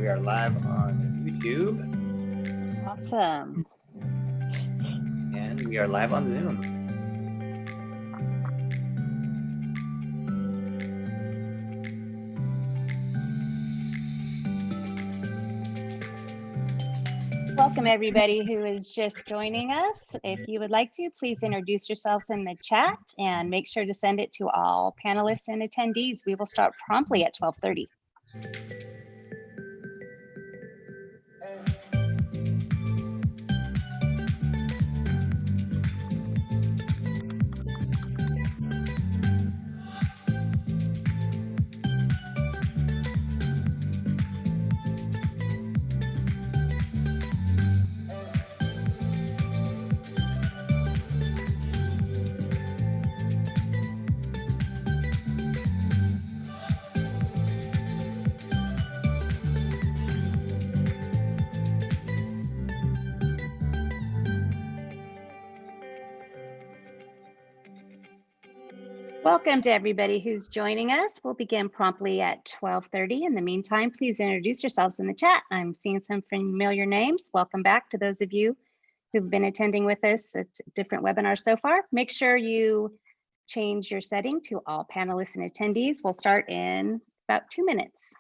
are live on YouTube. Awesome. And we are live on Zoom. Welcome everybody who is just joining us. If you would like to, please introduce yourselves in the chat and make sure to send it to all panelists and attendees. We will start promptly at 12:30. Welcome to everybody who's joining us. We'll begin promptly at 12:30. In the meantime, please introduce yourselves in the chat. I'm seeing some familiar names. Welcome back to those of you who've been attending with us at different webinars so far. Make sure you change your setting to all panelists and attendees. We'll start in about 2 minutes.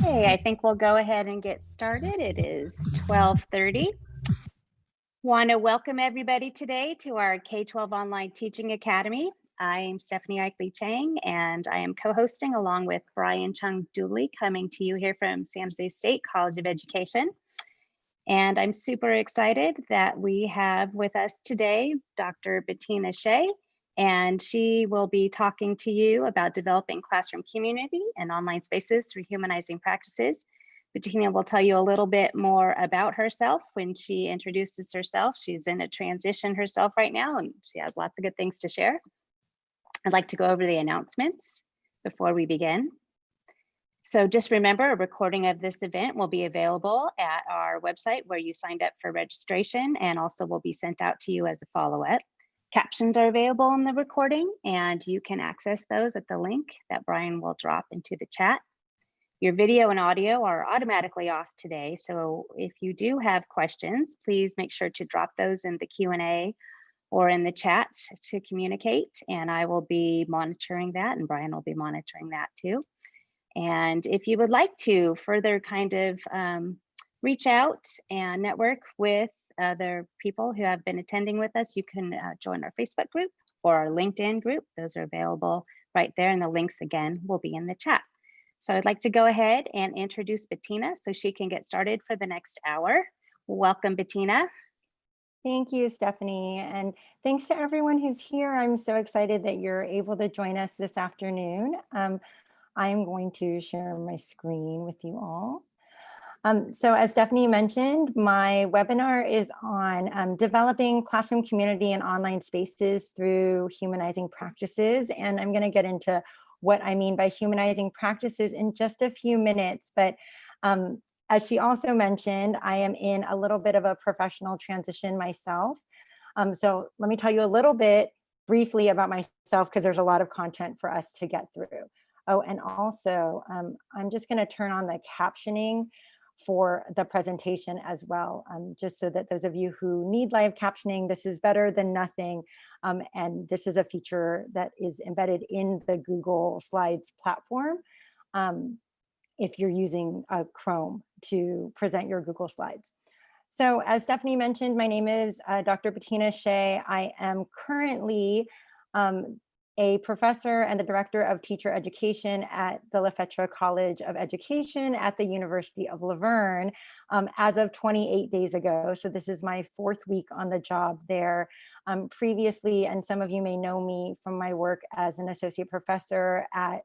Okay, I think we'll go ahead and get started. It is 12:30. Want to welcome everybody today to our K-12 Online Teaching Academy. I am Stephanie Eichley Chang, and I am co-hosting along with Brian Chung Dooley, coming to you here from San Jose State College of Education. And I'm super excited that we have with us today Dr. Bettina Shea, and she will be talking to you about developing classroom community and online spaces through humanizing practices. Bettina will tell you a little bit more about herself when she introduces herself. She's in a transition herself right now, and she has lots of good things to share. I'd like to go over the announcements before we begin. So just remember, a recording of this event will be available at our website where you signed up for registration, and also will be sent out to you as a follow-up. Captions are available in the recording, and you can access those at the link that Brian will drop into the chat. Your video and audio are automatically off today, so if you do have questions, please make sure to drop those in the Q&A or in the chat to communicate, and I will be monitoring that, and Brian will be monitoring that too. And if you would like to further kind of reach out and network with other people who have been attending with us, you can join our Facebook group or our LinkedIn group. Those are available right there, and the links again will be in the chat. So I'd like to go ahead and introduce Bettina so she can get started for the next hour. Welcome, Bettina. Thank you, Stephanie. And thanks to everyone who's here. I'm so excited that you're able to join us this afternoon. I'm going to share my screen with you all. So as Stephanie mentioned, my webinar is on developing classroom community and online spaces through humanizing practices. And I'm going to get into what I mean by humanizing practices in just a few minutes. But As she also mentioned, I am in a little bit of a professional transition myself. So let me tell you a little bit briefly about myself, because there's a lot of content for us to get through. Oh, and also, I'm just going to turn on the captioning for the presentation as well, just so that those of you who need live captioning, this is better than nothing. And this is a feature that is embedded in the Google Slides platform. If you're using Chrome to present your Google Slides. So as Stephanie mentioned, my name is Dr. Bettina Shea. I am currently a professor and the director of teacher education at the Lefebvre College of Education at the University of Laverne as of 28 days ago. So this is my 4th week on the job there. Previously, and some of you may know me from my work as an associate professor at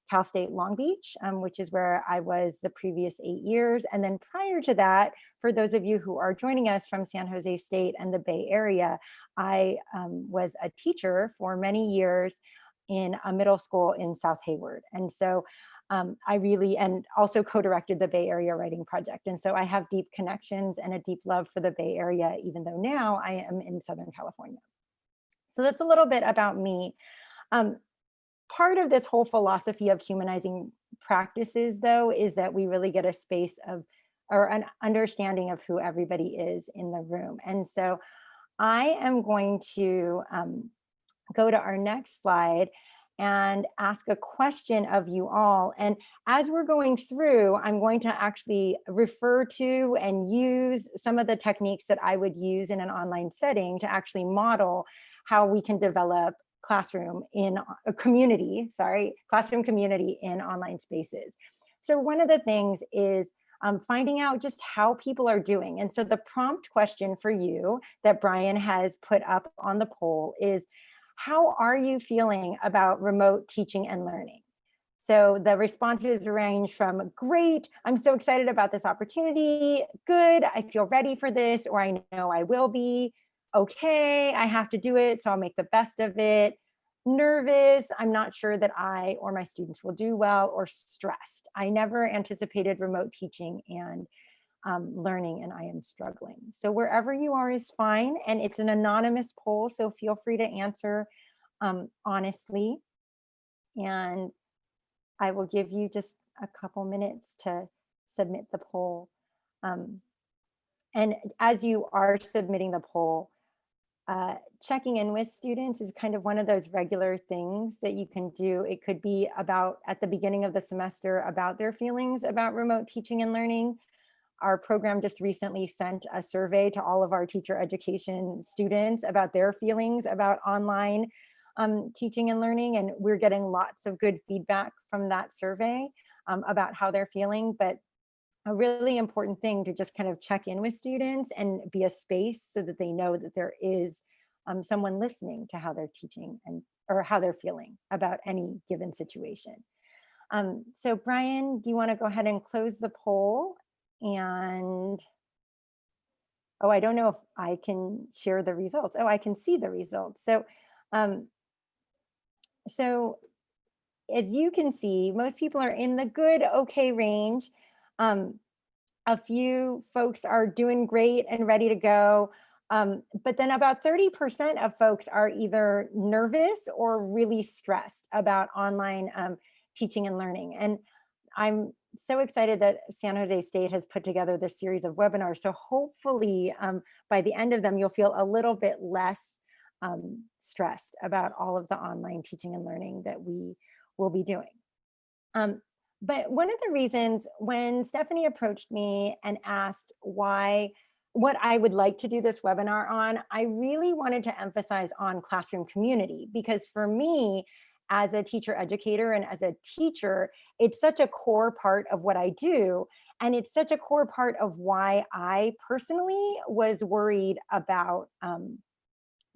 Cal State Long Beach, which is where I was the previous 8 years. And then prior to that, for those of you who are joining us from San Jose State and the Bay Area, I was a teacher for many years in a middle school in South Hayward. And so I really, and also co-directed the Bay Area Writing Project. And so I have deep connections and a deep love for the Bay Area, even though now I am in Southern California. So that's a little bit about me. Part of this whole philosophy of humanizing practices, though, is that we really get a space of, or an understanding of who everybody is in the room. And so I am going to go to our next slide and ask a question of you all. And as we're going through, I'm going to actually refer to and use some of the techniques that I would use in an online setting to actually model how we can develop classroom community in online spaces. So one of the things is finding out just how people are doing. And so the prompt question for you that Brian has put up on the poll is, how are you feeling about remote teaching and learning? So the responses range from great, I'm so excited about this opportunity, good, I feel ready for this, or I know I will be, okay, I have to do it, so I'll make the best of it, nervous, I'm not sure that I or my students will do well, or stressed. I never anticipated remote teaching and learning, and I am struggling. So wherever you are is fine, and it's an anonymous poll, so feel free to answer honestly. And I will give you just a couple minutes to submit the poll. And as you are submitting the poll, checking in with students is kind of one of those regular things that you can do. It could be about, at the beginning of the semester, about their feelings about remote teaching and learning. Our program just recently sent a survey to all of our teacher education students about their feelings about online teaching and learning. And we're getting lots of good feedback from that survey about how they're feeling. But a really important thing to just kind of check in with students and be a space so that they know that there is someone listening to how they're teaching and or how they're feeling about any given situation. So Brian, do you want to go ahead and close the poll? And oh, I don't know if I can share the results. Oh, I can see the results. So so as you can see, most people are in the good, okay range. A few folks are doing great and ready to go. But then about 30% of folks are either nervous or really stressed about online teaching and learning. And I'm so excited that San Jose State has put together this series of webinars. So hopefully by the end of them, you'll feel a little bit less stressed about all of the online teaching and learning that we will be doing. But one of the reasons when Stephanie approached me and asked what I would like to do this webinar on, I really wanted to emphasize on classroom community, because for me, as a teacher educator and as a teacher, it's such a core part of what I do. And it's such a core part of why I personally was worried about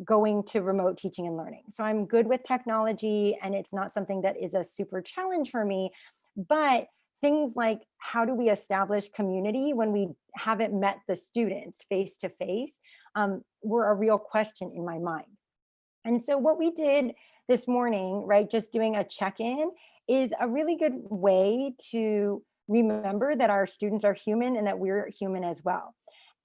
going to remote teaching and learning. So I'm good with technology and it's not something that is a super challenge for me, but things like how do we establish community when we haven't met the students face to face were a real question in my mind. And so what we did this morning, right, just doing a check-in is a really good way to remember that our students are human and that we're human as well.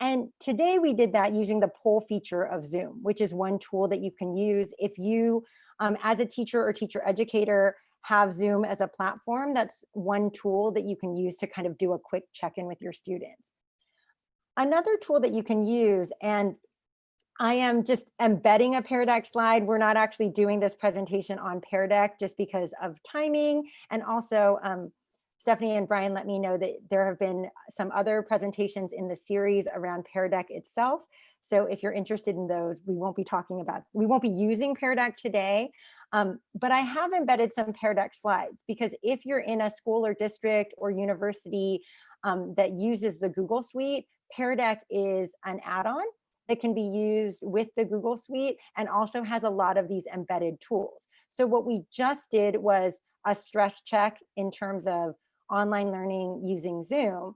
And today we did that using the poll feature of Zoom, which is one tool that you can use if you, as a teacher or teacher educator, have Zoom as a platform. That's one tool that you can use to kind of do a quick check-in with your students. Another tool that you can use, and I am just embedding a Pear Deck slide. We're not actually doing this presentation on Pear Deck just because of timing. And also, Stephanie and Brian let me know that there have been some other presentations in the series around Pear Deck itself. So if you're interested in those, we won't be using Pear Deck today, but I have embedded some Pear Deck slides, because if you're in a school or district or university that uses the Google Suite, Pear Deck is an add-on that can be used with the Google Suite and also has a lot of these embedded tools. So what we just did was a stress check in terms of online learning using Zoom.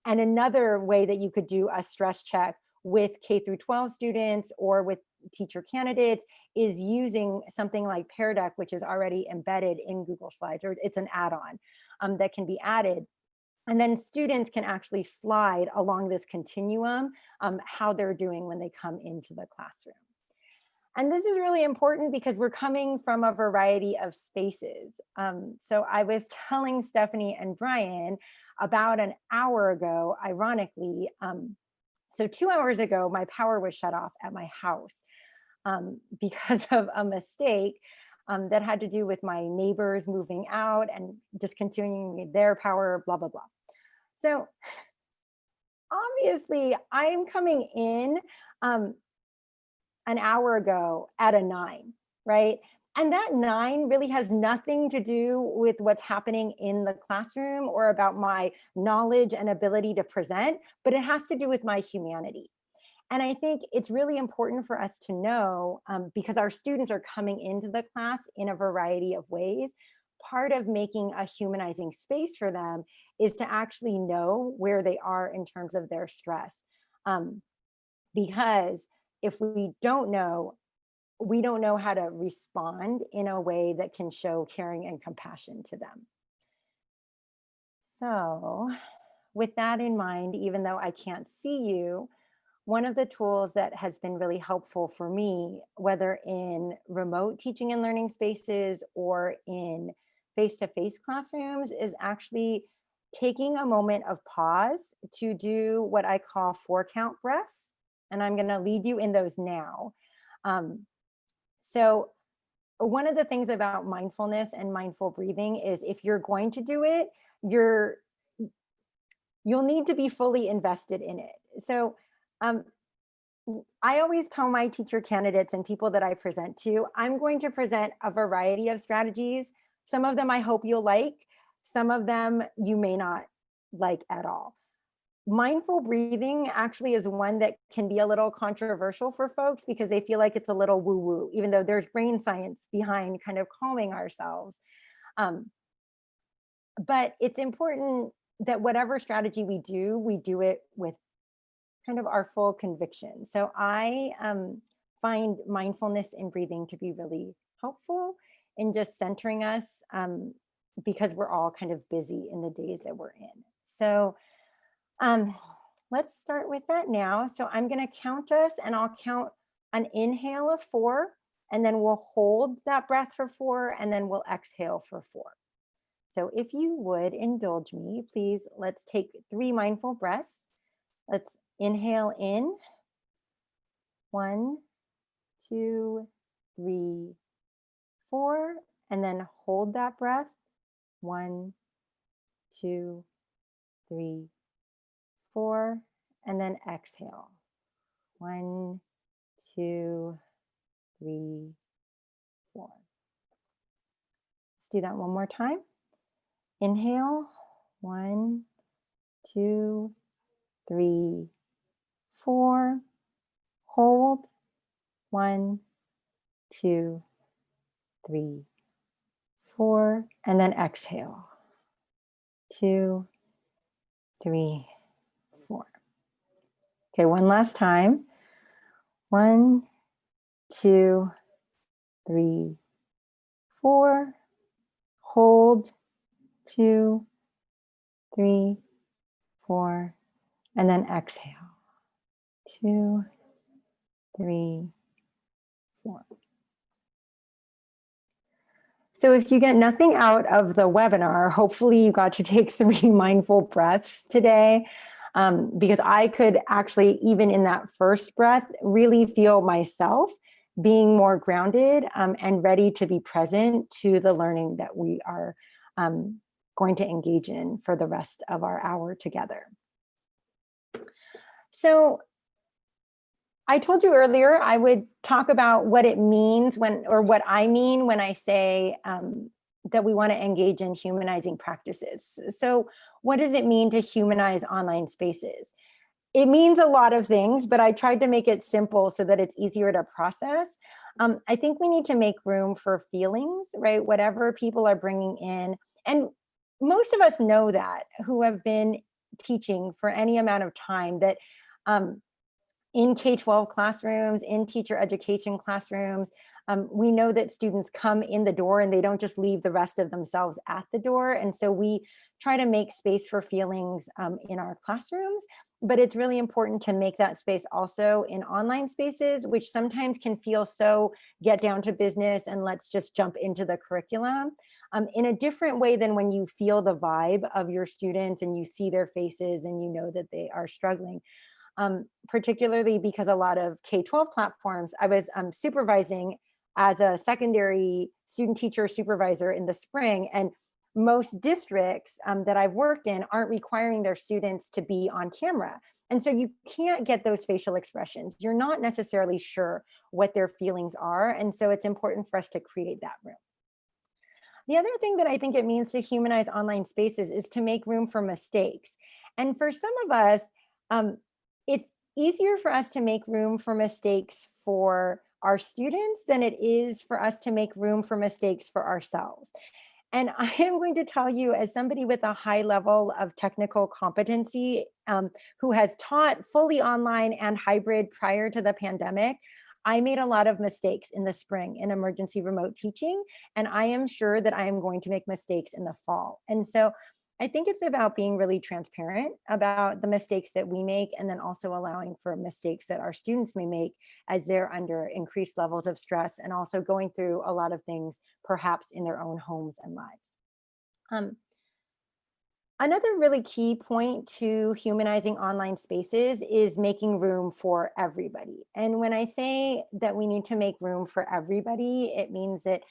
And another way that you could do a stress check with K through 12 students or with teacher candidates is using something like Pear Deck, which is already embedded in Google Slides, or it's an add-on that can be added. And then students can actually slide along this continuum, how they're doing when they come into the classroom. And this is really important because we're coming from a variety of spaces. So I was telling Stephanie and Brian about an hour ago, ironically, so 2 hours ago, my power was shut off at my house because of a mistake that had to do with my neighbors moving out and discontinuing their power, blah, blah, blah. So obviously I'm coming in an hour ago at a 9, right? And that 9 really has nothing to do with what's happening in the classroom or about my knowledge and ability to present, but it has to do with my humanity. And I think it's really important for us to know, because our students are coming into the class in a variety of ways. Part of making a humanizing space for them is to actually know where they are in terms of their stress. Because if we don't know how to respond in a way that can show caring and compassion to them. So with that in mind, even though I can't see you, one of the tools that has been really helpful for me, whether in remote teaching and learning spaces or in face-to-face classrooms, is actually taking a moment of pause to do what I call 4-count breaths. And I'm going to lead you in those now. So one of the things about mindfulness and mindful breathing is if you're going to do it, you'll need to be fully invested in it. So I always tell my teacher candidates and people that I present to, I'm going to present a variety of strategies. Some of them I hope you'll like, some of them you may not like at all. Mindful breathing actually is one that can be a little controversial for folks because they feel like it's a little woo-woo, even though there's brain science behind kind of calming ourselves. But it's important that whatever strategy we do it with kind of our full conviction. So I find mindfulness in breathing to be really helpful in just centering us because we're all kind of busy in the days that we're in. So let's start with that now. So I'm going to count us, and I'll count an inhale of 4, and then we'll hold that breath for 4, and then we'll exhale for 4. So if you would indulge me, please, let's take 3 mindful breaths. Let's inhale in. 1, 2, 3, 4, and then hold that breath. 1, 2, 3, 4, and then exhale. 1, 2, 3, 4. Let's do that one more time. Inhale. 1, 2, 3, 4. Hold. 1, 2, 3, 4, and then exhale. 2, 3, 4. Okay, one last time. 1, 2, 3, 4. Hold. 2, 3, 4, and then exhale. 2, 3, 4. So if you get nothing out of the webinar, hopefully you got to take 3 mindful breaths today, because I could actually, even in that first breath, really feel myself being more grounded and ready to be present to the learning that we are going to engage in for the rest of our hour together. So I told you earlier I would talk about what it means what I mean when I say that we want to engage in humanizing practices. So what does it mean to humanize online spaces? It means a lot of things, but I tried to make it simple so that it's easier to process. I think we need to make room for feelings, right? Whatever people are bringing in. And most of us know that, who have been teaching for any amount of time, that in K-12 classrooms, in teacher education classrooms, we know that students come in the door and they don't just leave the rest of themselves at the door. And so we try to make space for feelings in our classrooms, but it's really important to make that space also in online spaces, which sometimes can feel so get down to business and let's just jump into the curriculum in a different way than when you feel the vibe of your students and you see their faces and you know that they are struggling. Particularly because a lot of K-12 platforms, I was supervising as a secondary student teacher supervisor in the spring, and most districts that I've worked in aren't requiring their students to be on camera. And so you can't get those facial expressions. You're not necessarily sure what their feelings are. And so it's important for us to create that room. The other thing that I think it means to humanize online spaces is to make room for mistakes. And for some of us, it's easier for us to make room for mistakes for our students than it is for us to make room for mistakes for ourselves. And I am going to tell you, as somebody with a high level of technical competency, who has taught fully online and hybrid prior to the pandemic, I made a lot of mistakes in the spring in emergency remote teaching, and I am sure that I am going to make mistakes in the fall. And so I think it's about being really transparent about the mistakes that we make, and then also allowing for mistakes that our students may make as they're under increased levels of stress and also going through a lot of things perhaps in their own homes and lives. Another really key point to humanizing online spaces is making room for everybody. And when I say that we need to make room for everybody, it means that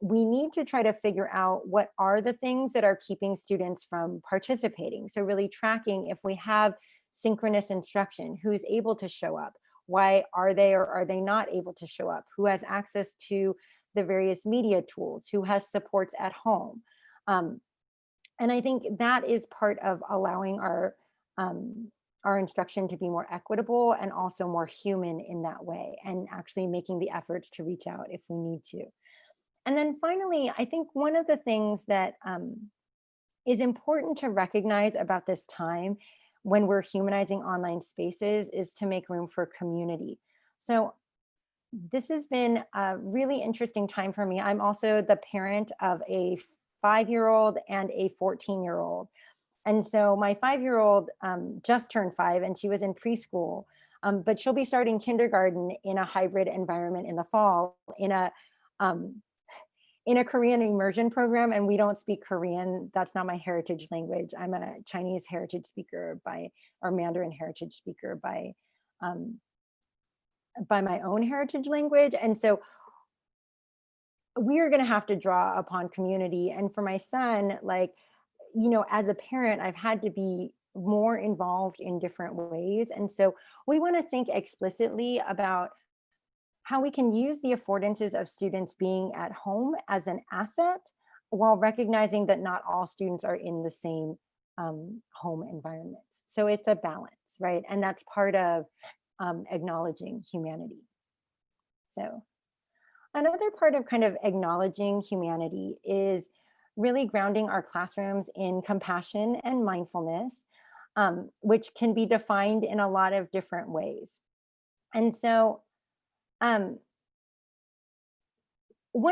we need to try to figure out what are the things that are keeping students from participating. So really tracking if we have synchronous instruction, who's able to show up, why are they or are they not able to show up, who has access to the various media tools, who has supports at home. And I think that is part of allowing our instruction to be more equitable and also more human in that way, and actually making the efforts to reach out if we need to. And then finally, I think one of the things that is important to recognize about this time when we're humanizing online spaces is to make room for community. So this has been a really interesting time for me. I'm also the parent of a 5-year-old and a 14-year-old. And so my 5-year-old just turned 5 and she was in preschool, but she'll be starting kindergarten in a hybrid environment in the fall in a Korean immersion program, and we don't speak Korean. That's not my heritage language. I'm a Chinese heritage speaker or Mandarin heritage speaker by my own heritage language. And so we are going to have to draw upon community. And for my son, like, you know, as a parent, I've had to be more involved in different ways. And so we want to think explicitly about how we can use the affordances of students being at home as an asset, while recognizing that not all students are in the same home environment. So it's a balance, right? And that's part of acknowledging humanity. So another part of kind of acknowledging humanity is really grounding our classrooms in compassion and mindfulness, which can be defined in a lot of different ways. And so one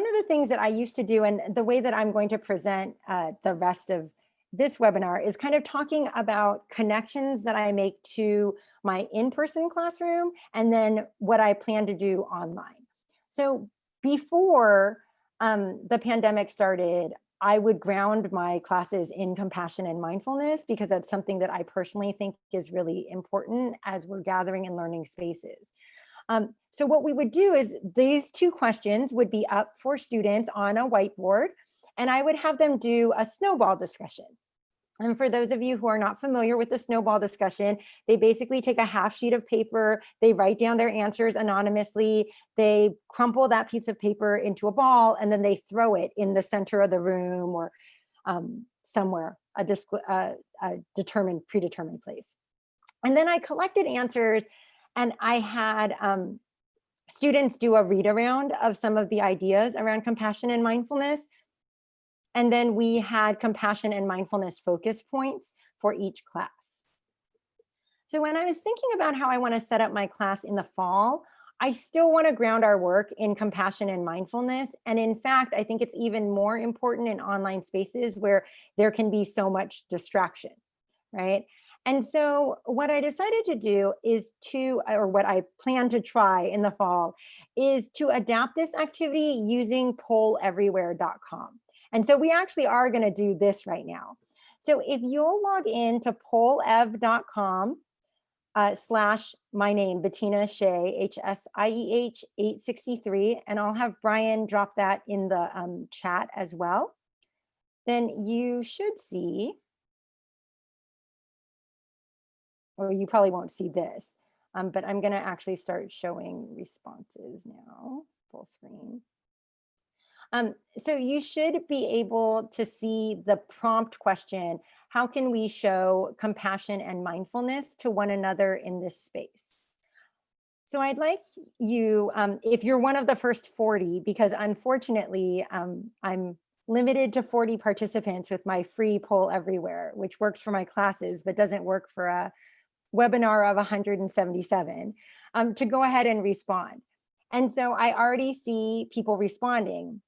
of the things that I used to do, and the way that I'm going to present the rest of this webinar is kind of talking about connections that I make to my in-person classroom and then what I plan to do online. So before the pandemic started, I would ground my classes in compassion and mindfulness because that's something that I personally think is really important as we're gathering and learning spaces. So what we would do is these two questions would be up for students on a whiteboard, and I would have them do a snowball discussion. And for those of you who are not familiar with the snowball discussion, they basically take a half sheet of paper, they write down their answers anonymously, they crumple that piece of paper into a ball, and then they throw it in the center of the room or somewhere, a predetermined place. And then I collected answers, and I had students do a read around of some of the ideas around compassion and mindfulness. And then we had compassion and mindfulness focus points for each class. So when I was thinking about how I want to set up my class in the fall, I still want to ground our work in compassion and mindfulness. And in fact, I think it's even more important in online spaces where there can be so much distraction, right? And so what I decided to do is or what I plan to try in the fall, is to adapt this activity using polleverywhere.com. And so we actually are going to do this right now. So if you'll log in to pollev.com / my name, Bettina Shea, HSIEH 863, and I'll have Brian drop that in the chat as well, then you should see, or you probably won't see this, but I'm going to actually start showing responses now, full screen. So you should be able to see the prompt question, how can we show compassion and mindfulness to one another in this space? So I'd like you, if you're one of the first 40, because unfortunately, I'm limited to 40 participants with my free Poll Everywhere, which works for my classes, but doesn't work for a webinar of 177, to go ahead and respond. And so I already see people responding.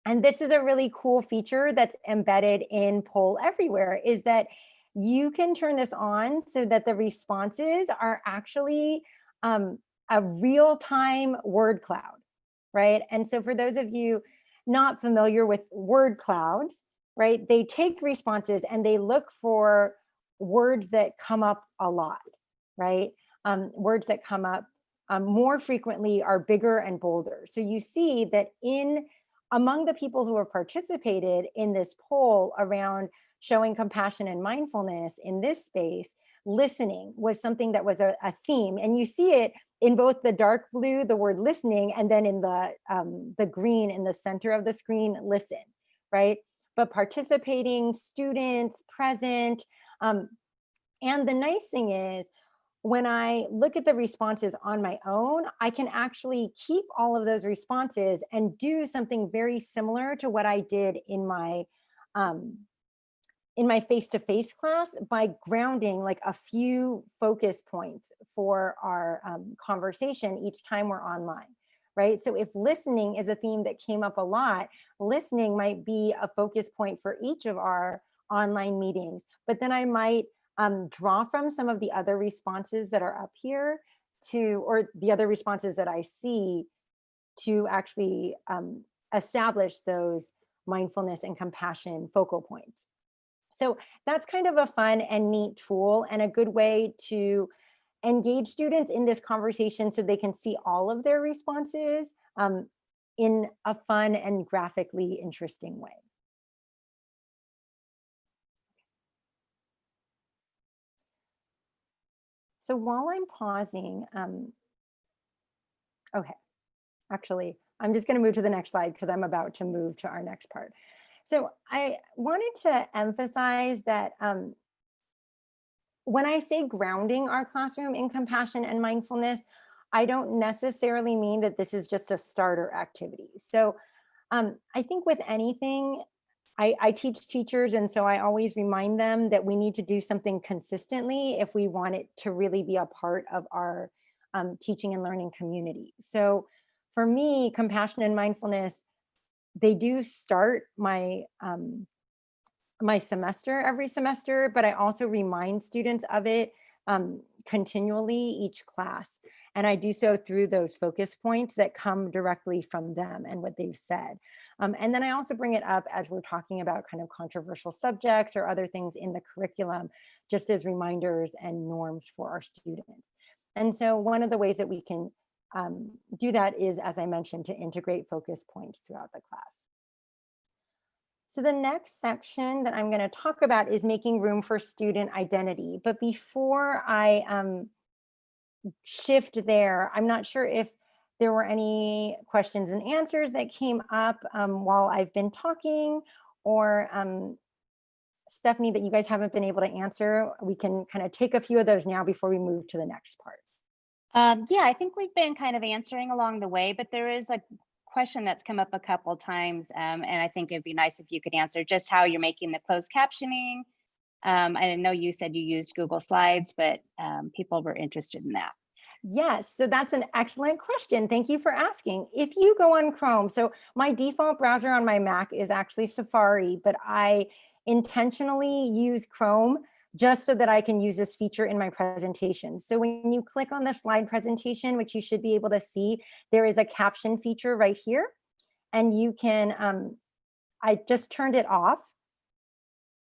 And this is a really cool feature that's embedded in Poll Everywhere, is that you can turn this on so that the responses are actually a real-time word cloud, right? And so for those of you not familiar with word clouds, right, they take responses and they look for words that come up a lot, right? Words that come up more frequently are bigger and bolder. So you see that among the people who have participated in this poll around showing compassion and mindfulness in this space, listening was something that was a theme. And you see it in both the dark blue, the word listening, and then in the green in the center of the screen, listen, right? But participating, students, present. And the nice thing is, when I look at the responses on my own, I can actually keep all of those responses and do something very similar to what I did in my face-to-face class by grounding like a few focus points for our conversation each time we're online, right? So if listening is a theme that came up a lot, listening might be a focus point for each of our online meetings, but then I might draw from some of the other responses that are up here or the other responses that I see to actually establish those mindfulness and compassion focal points. So that's kind of a fun and neat tool and a good way to engage students in this conversation so they can see all of their responses in a fun and graphically interesting way. So while I'm pausing, okay, actually, I'm just going to move to the next slide because I'm about to move to our next part. So I wanted to emphasize that when I say grounding our classroom in compassion and mindfulness, I don't necessarily mean that this is just a starter activity. So I think with anything, I teach teachers, and so I always remind them that we need to do something consistently if we want it to really be a part of our teaching and learning community. So for me, compassion and mindfulness, they do start my my semester every semester, but I also remind students of it continually each class. And I do so through those focus points that come directly from them and what they've said. And then I also bring it up as we're talking about kind of controversial subjects or other things in the curriculum, just as reminders and norms for our students. And so one of the ways that we can do that is, as I mentioned, to integrate focus points throughout the class. So the next section that I'm going to talk about is making room for student identity. But before I shift there, I'm not sure if there were any questions and answers that came up while I've been talking, or Stephanie, that you guys haven't been able to answer. We can kind of take a few of those now before we move to the next part. Yeah, I think we've been kind of answering along the way, but there is a question that's come up a couple times, and I think it'd be nice if you could answer just how you're making the closed captioning. I know you said you used Google Slides, but people were interested in that. Yes, so that's an excellent question. Thank you for asking. If you go on Chrome, so my default browser on my Mac is actually Safari, but I intentionally use Chrome just so that I can use this feature in my presentation. So when you click on the slide presentation, which you should be able to see, there is a caption feature right here. And you can, I just turned it off.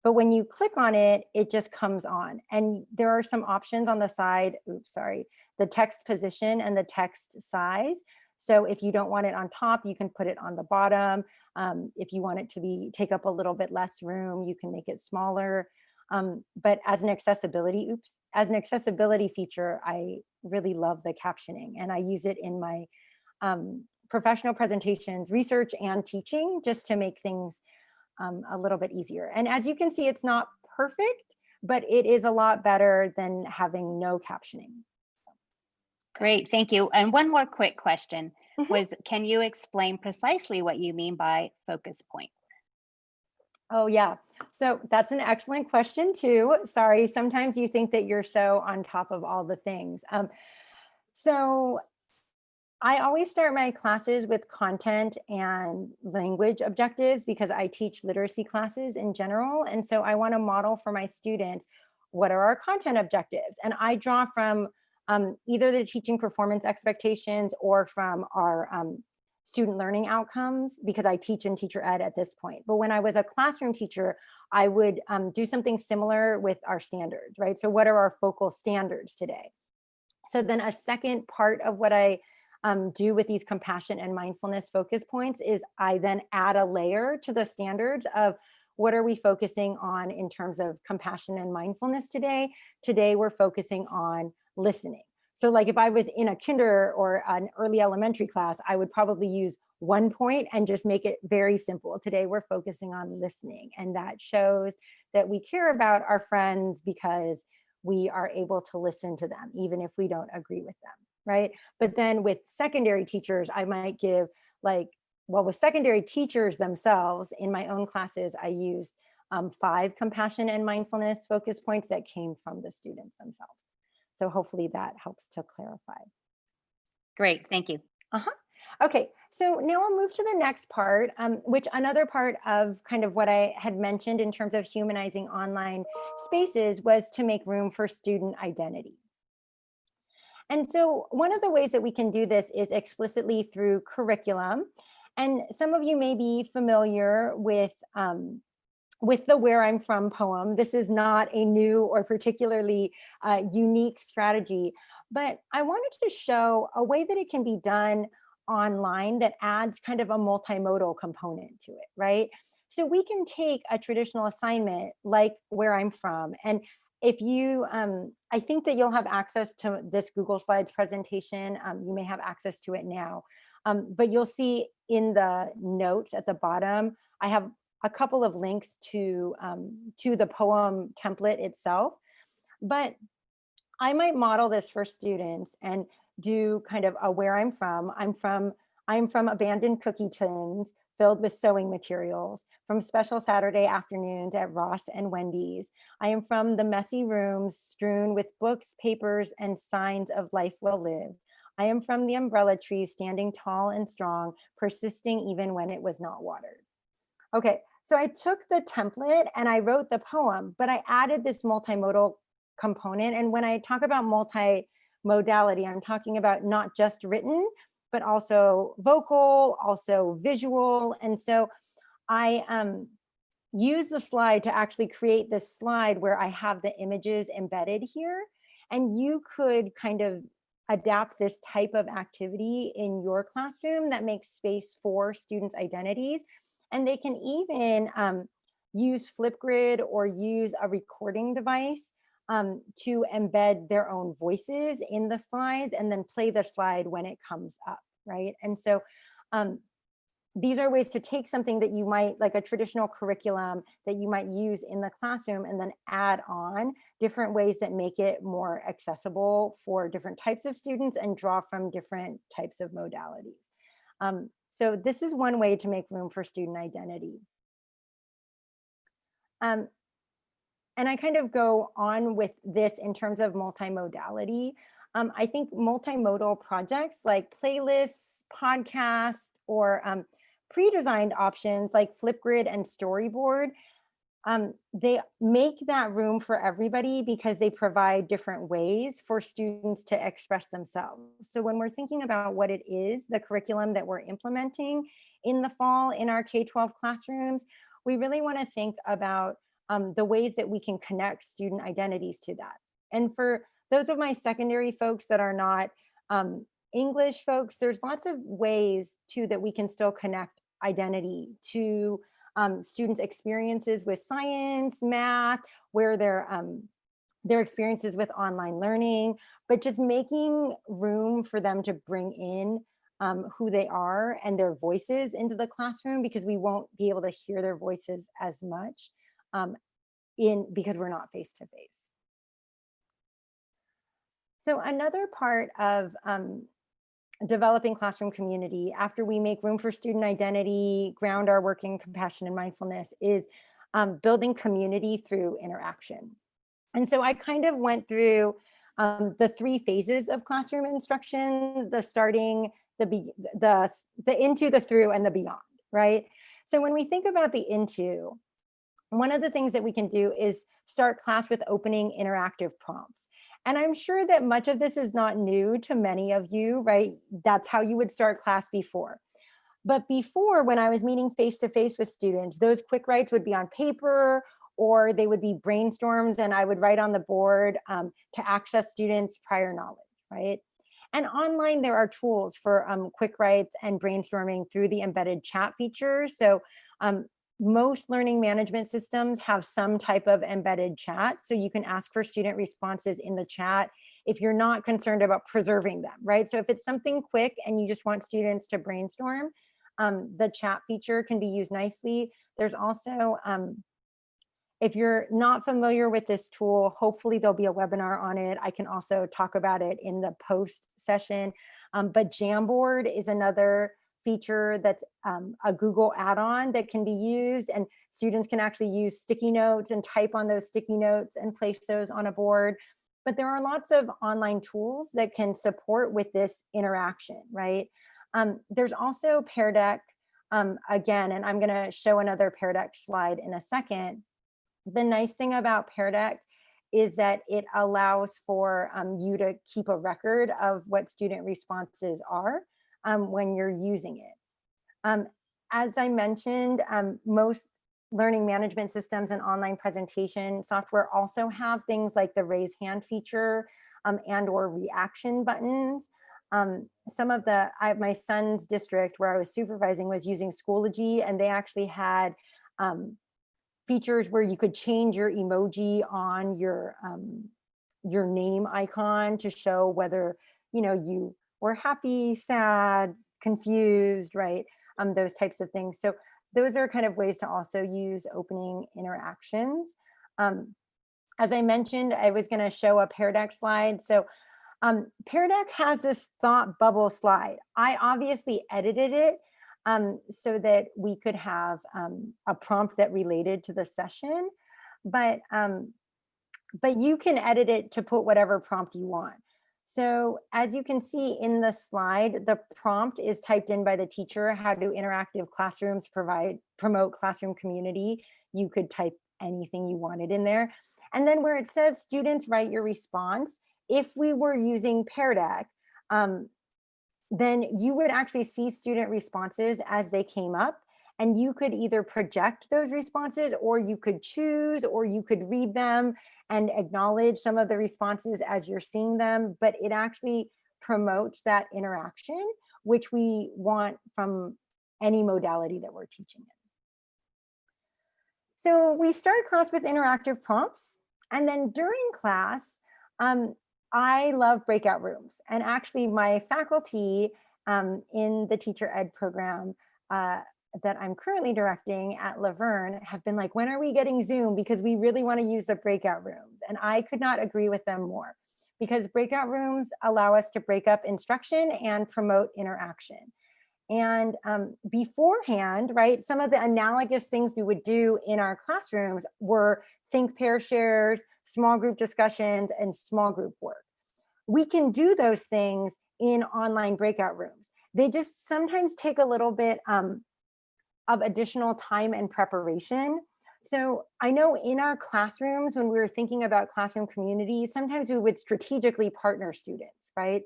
But when you click on it, it just comes on. And there are some options on the side, oops, sorry, the text position and the text size. So if you don't want it on top, you can put it on the bottom. If you want it to take up a little bit less room, you can make it smaller. But as an accessibility feature, I really love the captioning, and I use it in my professional presentations, research, and teaching, just to make things a little bit easier. And as you can see, it's not perfect, but it is a lot better than having no captioning. Great, thank you. And one more quick question was, can you explain precisely what you mean by focus point? Oh yeah, so that's an excellent question too. Sorry, sometimes you think that you're so on top of all the things. So I always start my classes with content and language objectives because I teach literacy classes in general. And so I want to model for my students, what are our content objectives? And I draw from either the teaching performance expectations or from our student learning outcomes, because I teach in teacher ed at this point. But when I was a classroom teacher, I would do something similar with our standards, right? So what are our focal standards today? So then a second part of what I do with these compassion and mindfulness focus points is I then add a layer to the standards of what are we focusing on in terms of compassion and mindfulness today. Today we're focusing on listening. So like if I was in a kinder or an early elementary class, I would probably use 1 point and just make it very simple. Today we're focusing on listening, and that shows that we care about our friends because we are able to listen to them, even if we don't agree with them, right? But then with secondary teachers, I might give with secondary teachers themselves, in my own classes, I used 5 compassion and mindfulness focus points that came from the students themselves. So hopefully that helps to clarify. Great, thank you. Okay, so now I'll move to the next part, which another part of kind of what I had mentioned in terms of humanizing online spaces was to make room for student identity. And so one of the ways that we can do this is explicitly through curriculum. And some of you may be familiar with the Where I'm From poem. This is not a new or particularly unique strategy, but I wanted to show a way that it can be done online that adds kind of a multimodal component to it, right? So we can take a traditional assignment like Where I'm From, and if you, I think that you'll have access to this Google Slides presentation. You may have access to it now, but you'll see in the notes at the bottom, I have a couple of links to the poem template itself. But I might model this for students and do kind of a Where I'm From. I'm from abandoned cookie tins filled with sewing materials, from special Saturday afternoons at Ross and Wendy's. I am from the messy rooms strewn with books, papers, and signs of life well lived. I am from the umbrella tree standing tall and strong, persisting even when it was not watered. Okay, So I took the template and I wrote the poem, but I added this multimodal component. And when I talk about multimodality, I'm talking about not just written, but also vocal, also visual. And so I use the slide to actually create this slide where I have the images embedded here. And you could kind of adapt this type of activity in your classroom that makes space for students' identities. And they can even use Flipgrid or use a recording device to embed their own voices in the slides and then play the slide when it comes up, right? And so these are ways to take something that you might, like a traditional curriculum that you might use in the classroom, and then add on different ways that make it more accessible for different types of students and draw from different types of modalities. So this is one way to make room for student identity. And I kind of go on with this in terms of multimodality. I think multimodal projects like playlists, podcasts, or pre-designed options like Flipgrid and Storyboard, they make that room for everybody because they provide different ways for students to express themselves. So when we're thinking about what it is, the curriculum that we're implementing in the fall in our K-12 classrooms, we really want to think about the ways that we can connect student identities to that. And for those of my secondary folks that are not English folks, there's lots of ways too that we can still connect identity to students' experiences with science, math, where their experiences with online learning, but just making room for them to bring in who they are and their voices into the classroom, because we won't be able to hear their voices as much because we're not face-to-face. So another part of developing classroom community after we make room for student identity, ground our work in compassion and mindfulness, is building community through interaction. And so I kind of went through the 3 phases of classroom instruction: the starting, the into, the through, and the beyond, right? So when we think about the into, one of the things that we can do is start class with opening interactive prompts. And I'm sure that much of this is not new to many of you, right? That's how you would start class before. But before, when I was meeting face-to-face with students, those quick writes would be on paper, or they would be brainstorms, and I would write on the board to access students' prior knowledge, right? And online, there are tools for quick writes and brainstorming through the embedded chat feature. So most learning management systems have some type of embedded chat, so you can ask for student responses in the chat if you're not concerned about preserving them, right? So if it's something quick and you just want students to brainstorm, the chat feature can be used nicely. There's also, if you're not familiar with this tool, hopefully there'll be a webinar on it. I can also talk about it in the post session, but Jamboard is another feature that's a Google add-on that can be used, and students can actually use sticky notes and type on those sticky notes and place those on a board. But there are lots of online tools that can support with this interaction, right? There's also Pear Deck, again, and I'm gonna show another Pear Deck slide in a second. The nice thing about Pear Deck is that it allows for you to keep a record of what student responses are when you're using it. As I mentioned, most learning management systems and online presentation software also have things like the raise hand feature and or reaction buttons. Some of my son's district where I was supervising was using Schoology, and they actually had features where you could change your emoji on your name icon to show whether you were happy, sad, confused, right? Those types of things. So those are kind of ways to also use opening interactions. As I mentioned, I was going to show a Pear Deck slide. So Pear Deck has this thought bubble slide. I obviously edited it so that we could have a prompt that related to the session, but you can edit it to put whatever prompt you want. So as you can see in the slide, the prompt is typed in by the teacher. How do interactive classrooms promote classroom community? You could type anything you wanted in there. And then where it says students write your response, if we were using Pear Deck, then you would actually see student responses as they came up. And you could either project those responses, or you could choose, or you could read them and acknowledge some of the responses as you're seeing them. But it actually promotes that interaction, which we want from any modality that we're teaching in. So we start class with interactive prompts. And then during class, I love breakout rooms. And actually my faculty in the teacher ed program that I'm currently directing at Laverne have been like, when are we getting Zoom? Because we really want to use the breakout rooms. And I could not agree with them more, because breakout rooms allow us to break up instruction and promote interaction. And beforehand, right, some of the analogous things we would do in our classrooms were think, pair, shares, small group discussions, and small group work. We can do those things in online breakout rooms. They just sometimes take a little bit of additional time and preparation. So I know in our classrooms, when we were thinking about classroom communities, sometimes we would strategically partner students, right?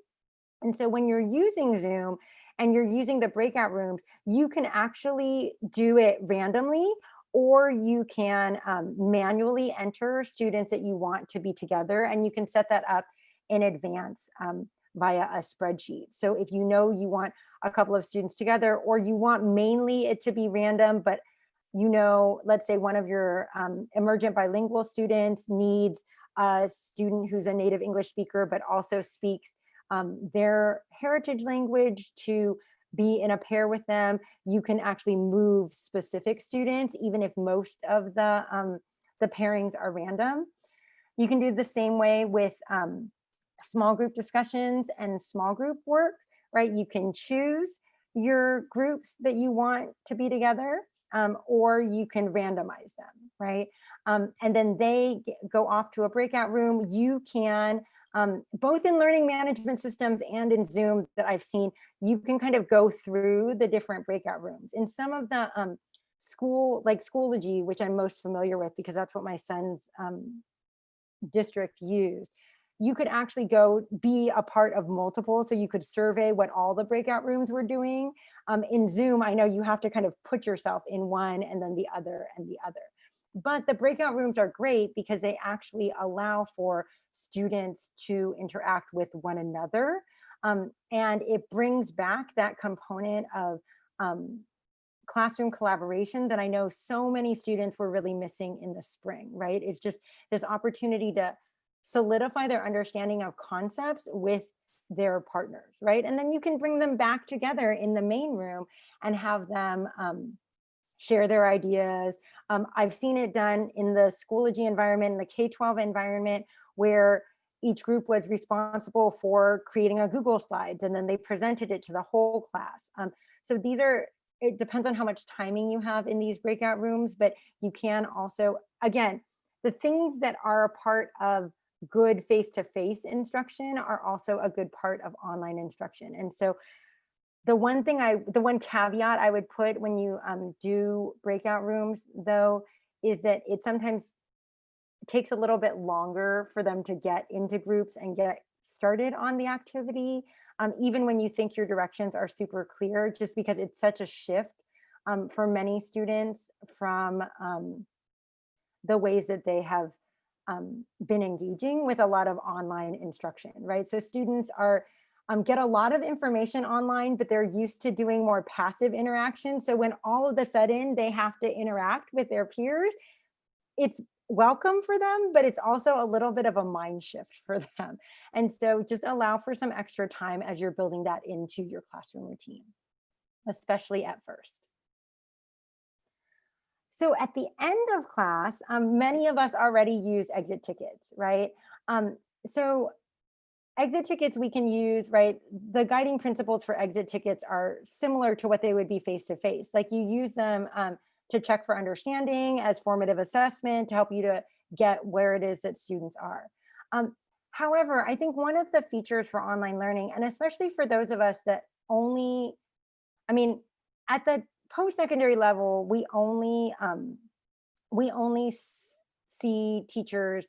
And so when you're using Zoom and you're using the breakout rooms, you can actually do it randomly, or you can manually enter students that you want to be together, and you can set that up in advance via a spreadsheet. So if you know you want a couple of students together, or you want mainly it to be random, but you know, let's say one of your emergent bilingual students needs a student who's a native English speaker, but also speaks their heritage language to be in a pair with them, you can actually move specific students, even if most of the pairings are random. You can do the same way with small group discussions and small group work, right? You can choose your groups that you want to be together, or you can randomize them, right? And then they go off to a breakout room. You can, both in learning management systems and in Zoom that I've seen, you can kind of go through the different breakout rooms. In some of the like Schoology, which I'm most familiar with because that's what my son's district used, you could actually go be a part of multiple. So you could survey what all the breakout rooms were doing. In Zoom, I know you have to kind of put yourself in one and then the other and the other. But the breakout rooms are great because they actually allow for students to interact with one another. And it brings back that component of classroom collaboration that I know so many students were really missing in the spring, right? It's just this opportunity to solidify their understanding of concepts with their partners, right? And then you can bring them back together in the main room and have them share their ideas. I've seen it done in the Schoology environment, in the K-12 environment, where each group was responsible for creating a Google Slides, and then they presented it to the whole class. So these are, it depends on how much timing you have in these breakout rooms, but you can also, again, the things that are a part of good face-to-face instruction are also a good part of online instruction. And so the one caveat I would put when you do breakout rooms, though, is that it sometimes takes a little bit longer for them to get into groups and get started on the activity, even when you think your directions are super clear, just because it's such a shift for many students from the ways that they have been engaging with a lot of online instruction, right? So students are get a lot of information online, but they're used to doing more passive interaction. So when all of a sudden they have to interact with their peers, it's welcome for them, but it's also a little bit of a mind shift for them. And so just allow for some extra time as you're building that into your classroom routine, especially at first. So at the end of class, many of us already use exit tickets, right? So exit tickets we can use, right? The guiding principles for exit tickets are similar to what they would be face-to-face. Like you use them to check for understanding, as formative assessment, to help you to get where it is that students are. However, I think one of the features for online learning, and especially for those of us that only, I mean, at the post-secondary level, we only see teachers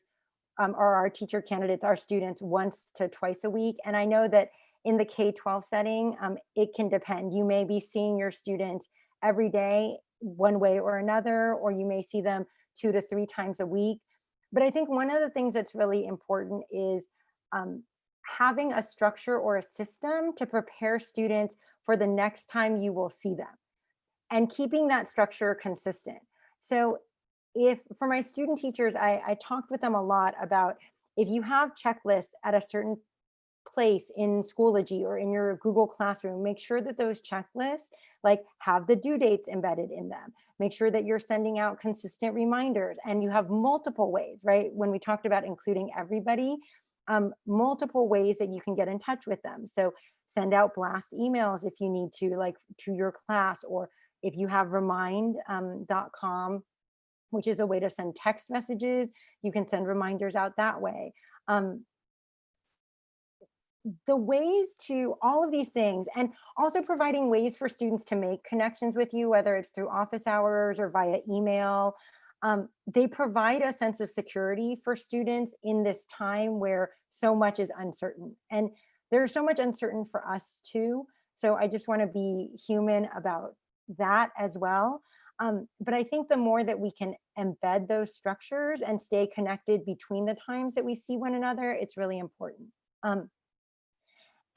or our teacher candidates, our students, once to twice a week. And I know that in the K-12 setting, it can depend. You may be seeing your students every day, one way or another, or you may see them 2 to 3 times a week. But I think one of the things that's really important is um, having a structure or a system to prepare students for the next time you will see them, and keeping that structure consistent. So if for my student teachers, I talked with them a lot about, if you have checklists at a certain place in Schoology or in your Google Classroom, make sure that those checklists like have the due dates embedded in them. Make sure that you're sending out consistent reminders, and you have multiple ways, right? When we talked about including everybody, multiple ways that you can get in touch with them. So send out blast emails if you need to, like to your class, or if you have remind.com, which is a way to send text messages, you can send reminders out that way. The ways to all of these things, and also providing ways for students to make connections with you, whether it's through office hours or via email. They provide a sense of security for students in this time where so much is uncertain. And there's so much uncertain for us too. So I just want to be human about that as well. But I think the more that we can embed those structures and stay connected between the times that we see one another, it's really important.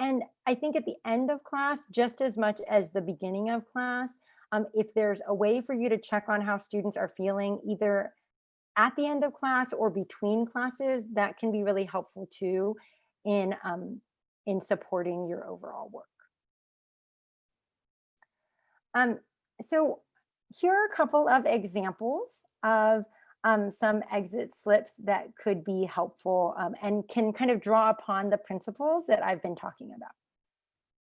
And I think at the end of class, just as much as the beginning of class, if there's a way for you to check on how students are feeling, either at the end of class or between classes, that can be really helpful too in supporting your overall work. So here are a couple of examples of some exit slips that could be helpful and can kind of draw upon the principles that I've been talking about.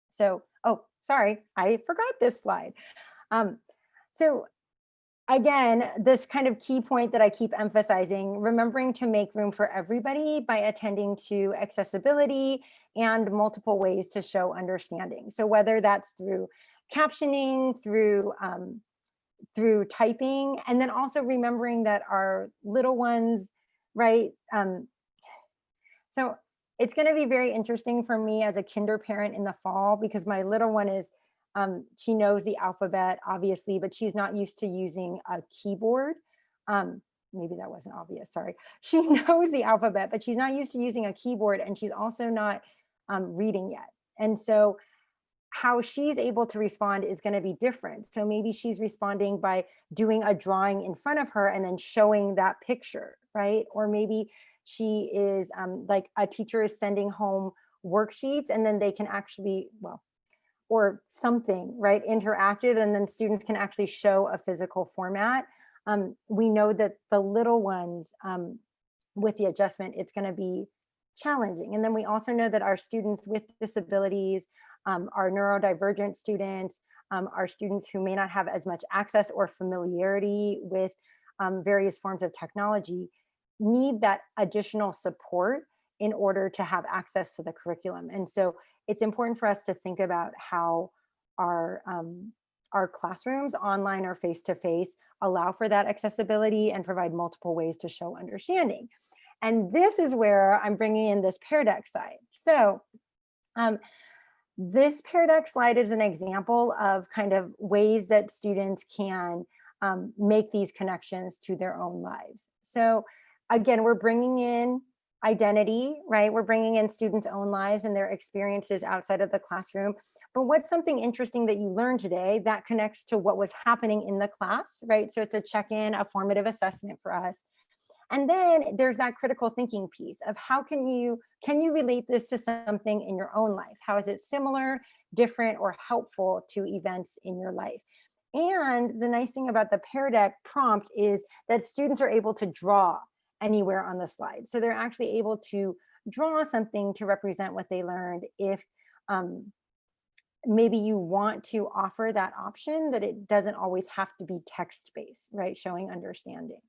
So, oh, sorry, I forgot this slide. So again, this kind of key point that I keep emphasizing, remembering to make room for everybody by attending to accessibility and multiple ways to show understanding. So whether that's through captioning, through typing, and then also remembering that our little ones, right? So it's going to be very interesting for me as a kinder parent in the fall, because my little one is, she knows the alphabet, obviously, but she's not used to using a keyboard. Maybe that wasn't obvious, sorry. She knows the alphabet, but she's not used to using a keyboard, and she's also not reading yet. And so how she's able to respond is going to be different. So maybe she's responding by doing a drawing in front of her and then showing that picture, right? Or maybe she is like a teacher is sending home worksheets, and then they can actually, well, or something, right, interactive, and then students can actually show a physical format. We know that the little ones, with the adjustment, it's going to be challenging. And then we also know that our students with disabilities, our neurodivergent students, our students who may not have as much access or familiarity with various forms of technology, need that additional support in order to have access to the curriculum. And so it's important for us to think about how our classrooms, online or face-to-face, allow for that accessibility and provide multiple ways to show understanding. And this is where I'm bringing in this Pear Deck slide. So this Pear Deck slide is an example of kind of ways that students can make these connections to their own lives. So again, we're bringing in identity, right? We're bringing in students' own lives and their experiences outside of the classroom. But what's something interesting that you learned today that connects to what was happening in the class, right? So it's a check-in, a formative assessment for us. And then there's that critical thinking piece of how can you relate this to something in your own life? How is it similar, different, or helpful to events in your life? And the nice thing about the Pear Deck prompt is that students are able to draw anywhere on the slide. So they're actually able to draw something to represent what they learned if maybe you want to offer that option, that it doesn't always have to be text-based, right? Showing understanding.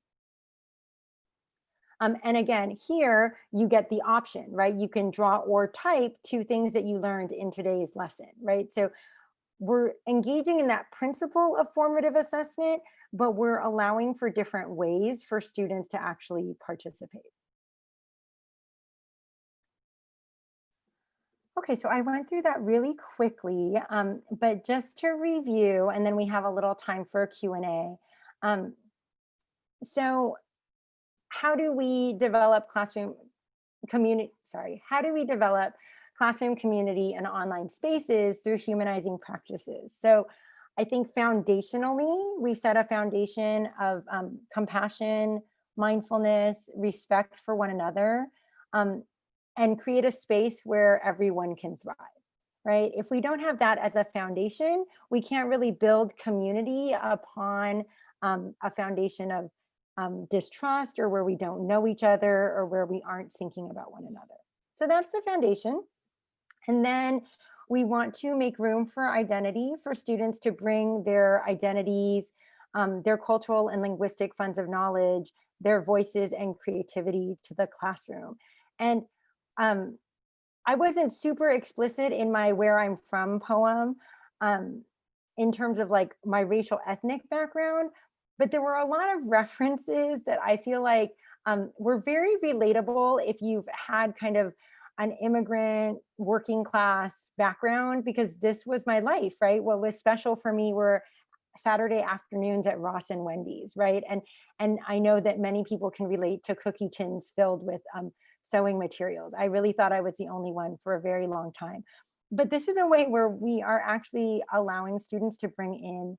And again, here you get the option, right? You can draw or type two things that you learned in today's lesson, right? So we're engaging in that principle of formative assessment, but we're allowing for different ways for students to actually participate. Okay, so I went through that really quickly, but just to review, and then we have a little time for a Q&A. So how do we develop classroom community, how do we develop classroom community and online spaces through humanizing practices? So I think foundationally, we set a foundation of compassion, mindfulness, respect for one another, and create a space where everyone can thrive, right? If we don't have that as a foundation, we can't really build community upon a foundation of distrust, or where we don't know each other, or where we aren't thinking about one another. So that's the foundation. And then we want to make room for identity, for students to bring their identities, their cultural and linguistic funds of knowledge, their voices and creativity to the classroom. And I wasn't super explicit in my Where I'm From poem in terms of like my racial ethnic background, but there were a lot of references that I feel like were very relatable if you've had kind of an immigrant working class background, because this was my life, right? What was special for me were Saturday afternoons at Ross and Wendy's, right? And I know that many people can relate to cookie tins filled with sewing materials. I really thought I was the only one for a very long time. But this is a way where we are actually allowing students to bring in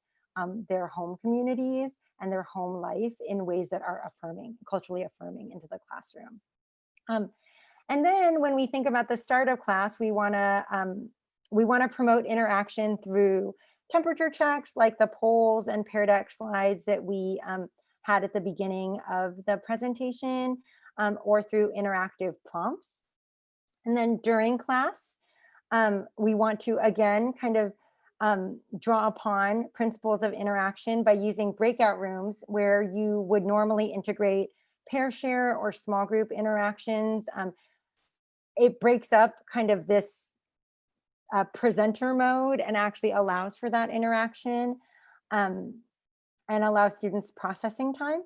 their home communities and their home life in ways that are affirming, culturally affirming into the classroom. And then when we think about the start of class, we wanna promote interaction through temperature checks, like the polls and Pear Deck slides that we had at the beginning of the presentation, or through interactive prompts. And then during class, we want to, again, kind of draw upon principles of interaction by using breakout rooms where you would normally integrate pair share or small group interactions. It breaks up kind of this presenter mode and actually allows for that interaction, and allows students processing time,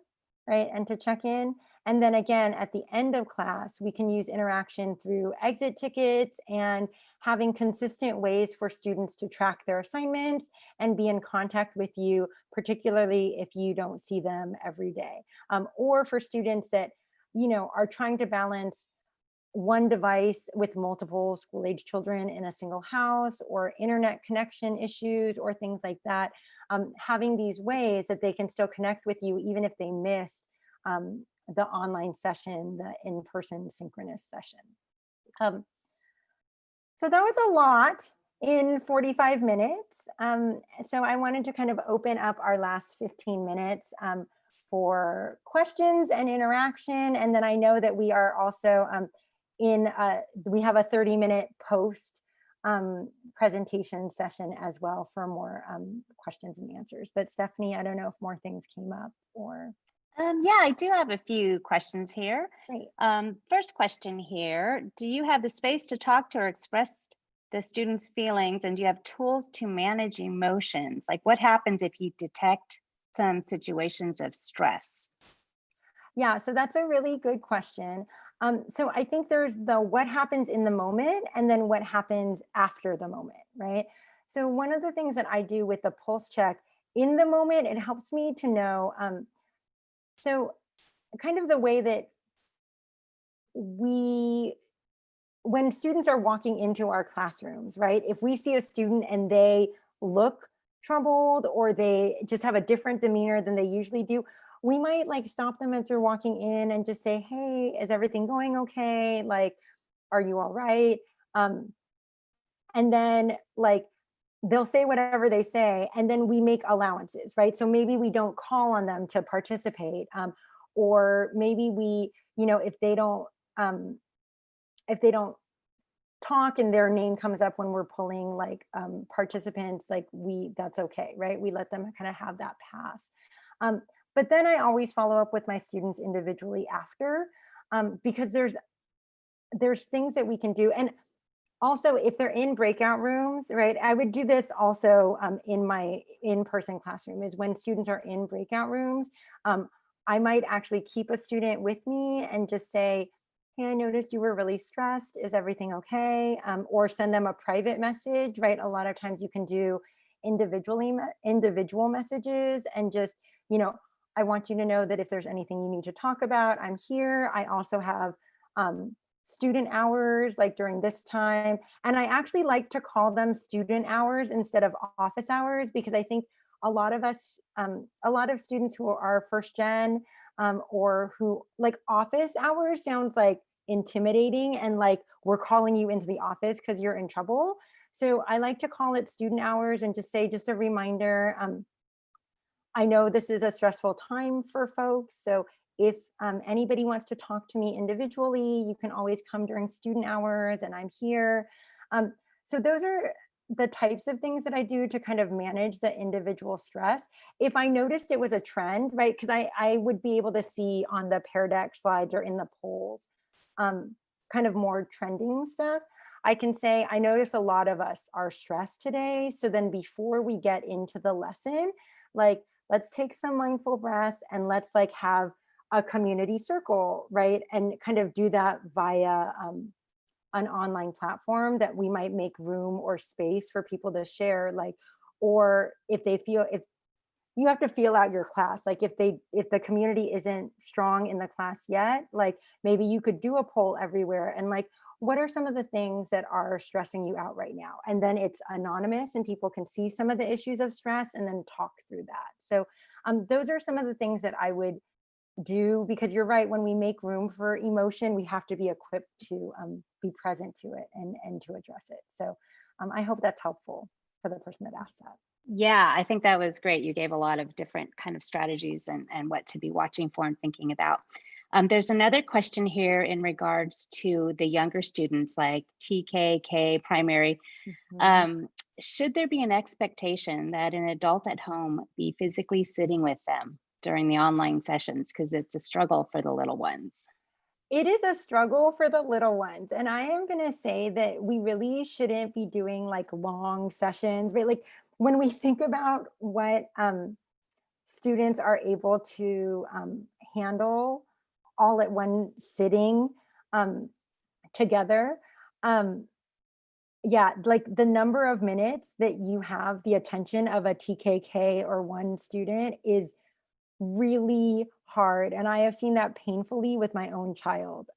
right? And to check in. And then again, at the end of class, we can use interaction through exit tickets and having consistent ways for students to track their assignments and be in contact with you, particularly if you don't see them every day. Or for students that, you know, are trying to balance one device with multiple school-age children in a single house, or internet connection issues, or things like that. Having these ways that they can still connect with you even if they miss the online session, the in-person synchronous session. So that was a lot in 45 minutes. So I wanted to kind of open up our last 15 minutes for questions and interaction. And then I know that we are also we have a 30-minute post presentation session as well for more questions and answers. But Stephanie, I don't know if more things came up or. Yeah, I do have a few questions here. Great. First question here, do you have the space to talk to or express the students' feelings, and do you have tools to manage emotions? Like what happens if you detect some situations of stress? Yeah, so that's a really good question. So I think there's the what happens in the moment and then what happens after the moment, right? So one of the things that I do with the pulse check in the moment, it helps me to know, so kind of the way that when students are walking into our classrooms, right? If we see a student and they look troubled or they just have a different demeanor than they usually do, we might like stop them as they're walking in and just say, hey, is everything going okay? Like, are you all right? And then like, they'll say whatever they say, and then we make allowances, right? So maybe we don't call on them to participate, or maybe we, you know, if they don't talk and their name comes up when we're pulling like participants, like that's okay, right? We let them kind of have that pass. But then I always follow up with my students individually after, because there's things that we can do. And also, if they're in breakout rooms, right, I would do this also in my in-person classroom, is when students are in breakout rooms, I might actually keep a student with me and just say, hey, I noticed you were really stressed. Is everything okay? Or send them a private message, right? A lot of times you can do individual messages and just, I want you to know that if there's anything you need to talk about, I'm here. I also have student hours like during this time. And I actually like to call them student hours instead of office hours, because I think a lot of us, a lot of students who are first gen or who like office hours sounds like intimidating and like we're calling you into the office because you're in trouble. So I like to call it student hours and just say, just a reminder, I know this is a stressful time for folks. So if anybody wants to talk to me individually, you can always come during student hours and I'm here. So those are the types of things that I do to kind of manage the individual stress. If I noticed it was a trend, right, because I would be able to see on the Pear Deck slides or in the polls, kind of more trending stuff. I can say, I notice a lot of us are stressed today. So then before we get into the lesson, like, let's take some mindful breaths and let's like have a community circle, right? And kind of do that via an online platform that we might make room or space for people to share, like, or if you have to feel out your class, like if the community isn't strong in the class yet, like maybe you could do a poll everywhere and like, what are some of the things that are stressing you out right now? And then it's anonymous and people can see some of the issues of stress and then talk through that. So those are some of the things that I would do, because you're right, when we make room for emotion, we have to be equipped to be present to it and to address it. So I hope that's helpful for the person that asked that. Yeah, I think that was great. You gave a lot of different kind of strategies and what to be watching for and thinking about. There's another question here in regards to the younger students like TK, primary. Should there be an expectation that an adult at home be physically sitting with them during the online sessions? Because it's a struggle for the little ones. It is a struggle for the little ones. And I am going to say that we really shouldn't be doing like long sessions, right? Like when we think about what students are able to handle all at one sitting together, yeah, like the number of minutes that you have the attention of a TKK or one student is really hard. And I have seen that painfully with my own child.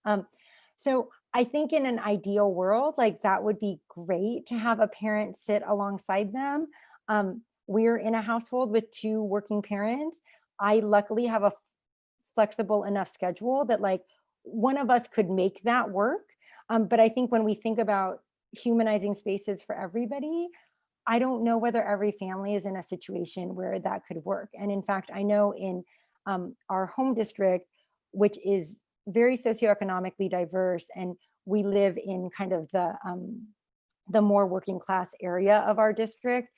So I think in an ideal world, like that would be great to have a parent sit alongside them. We're in a household with 2 working parents. I luckily have a flexible enough schedule that like one of us could make that work. But I think when we think about humanizing spaces for everybody, I don't know whether every family is in a situation where that could work. And in fact, I know in our home district, which is very socioeconomically diverse, and we live in kind of the more working class area of our district,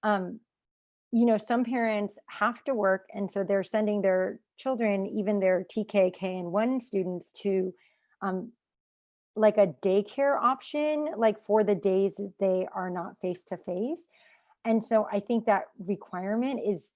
some parents have to work. And so they're sending their children, even their TK, K, and 1 students to like a daycare option, like for the days that they are not face to face. And so I think that requirement is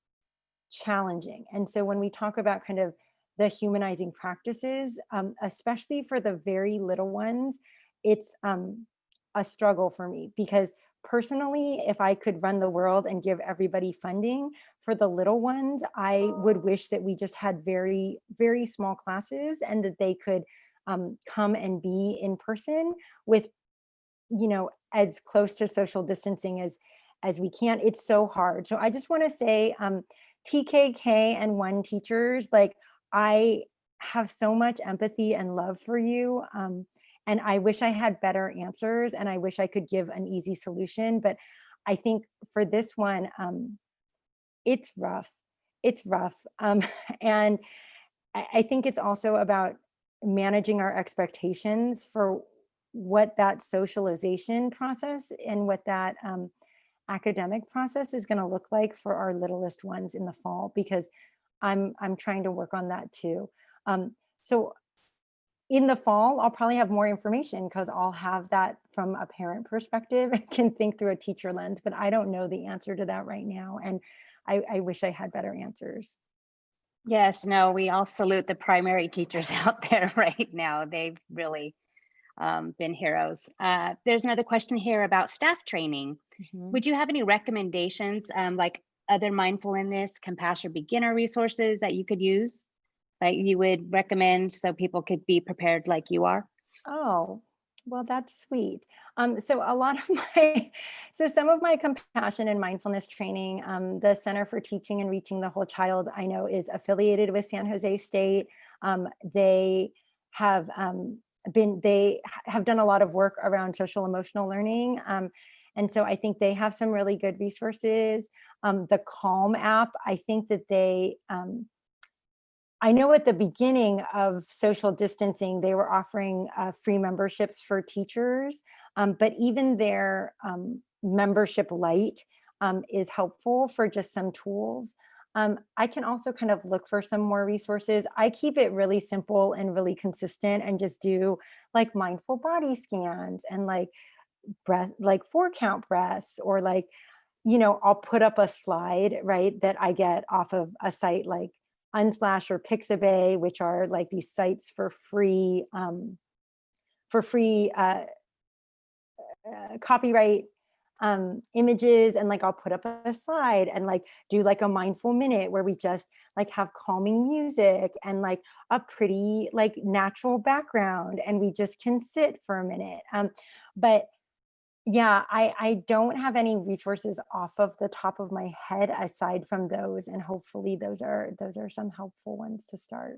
challenging. And so when we talk about kind of the humanizing practices, especially for the very little ones, it's a struggle for me, because personally, if I could run the world and give everybody funding for the little ones, I would wish that we just had very, very small classes and that they could come and be in person with, as close to social distancing as we can. It's so hard. So I just want to say, TKK and 1 teachers, like I have so much empathy and love for you. And I wish I had better answers and I wish I could give an easy solution. But I think for this one, it's rough. It's rough. And I think it's also about managing our expectations for what that socialization process and what that academic process is going to look like for our littlest ones in the fall, because I'm trying to work on that too. So in the fall, I'll probably have more information because I'll have that from a parent perspective and can think through a teacher lens, but I don't know the answer to that right now. And I wish I had better answers. Yes, no, we all salute the primary teachers out there right now. They've really been heroes. There's another question here about staff training. Mhm. Would you have any recommendations, like other mindfulness, compassion beginner resources that you could use, that you would recommend so people could be prepared like you are? Oh, well, that's sweet. So a lot of so some of my compassion and mindfulness training, the Center for Teaching and Reaching the Whole Child, I know is affiliated with San Jose State. They have have done a lot of work around social emotional learning. And so I think they have some really good resources. The Calm app, I think that I know at the beginning of social distancing, they were offering free memberships for teachers, but even their membership light is helpful for just some tools. I can also kind of look for some more resources. I keep it really simple and really consistent and just do like mindful body scans and like breath, like 4-count breaths, or like, I'll put up a slide, right, that I get off of a site like Unsplash or Pixabay, which are like these sites for free copyright images, and like I'll put up a slide and like do like a mindful minute where we just like have calming music and like a pretty like natural background, and we just can sit for a minute. But yeah, I don't have any resources off of the top of my head aside from those, and hopefully those are some helpful ones to start.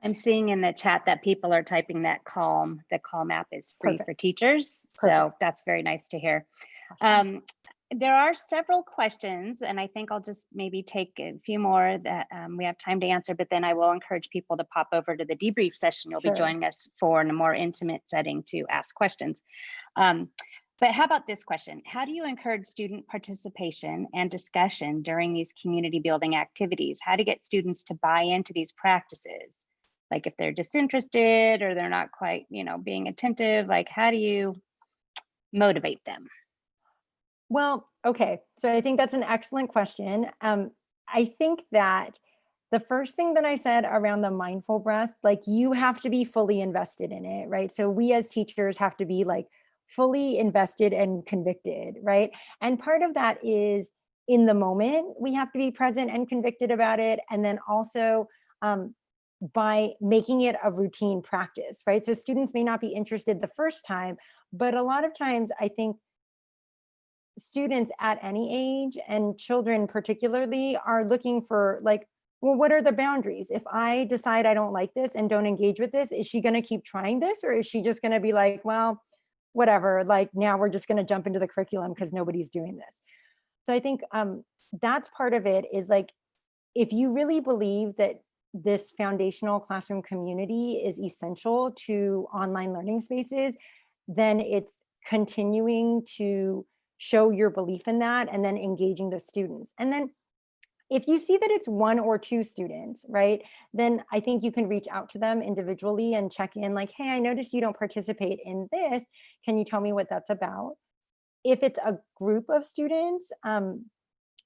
I'm seeing in the chat that people are typing that Calm. The Calm app is free Perfect. for teachers. Perfect. So that's very nice to hear. Awesome. There are several questions, and I think I'll just maybe take a few more that we have time to answer, but then I will encourage people to pop over to the debrief session. You'll be Sure. joining us for in a more intimate setting to ask questions. But how about this question? How do you encourage student participation and discussion during these community building activities? How to get students to buy into these practices? Like if they're disinterested or they're not quite, being attentive, like how do you motivate them? Well, okay. So I think that's an excellent question. I think that the first thing that I said around the mindful breath, like you have to be fully invested in it, right? So we as teachers have to be like fully invested and convicted, right? And part of that is in the moment, we have to be present and convicted about it. And then also by making it a routine practice, right? So students may not be interested the first time, but a lot of times I think students at any age, and children particularly, are looking for like, well, what are the boundaries? If I decide I don't like this and don't engage with this, is she going to keep trying this, or is she just going to be like, well, whatever, like now we're just going to jump into the curriculum because nobody's doing this? So I think that's part of it, is like, if you really believe that this foundational classroom community is essential to online learning spaces, then it's continuing to show your belief in that and then engaging the students. And then if you see that it's 1 or 2 students, right, then I think you can reach out to them individually and check in like, hey, I noticed you don't participate in this. Can you tell me what that's about? If it's a group of students,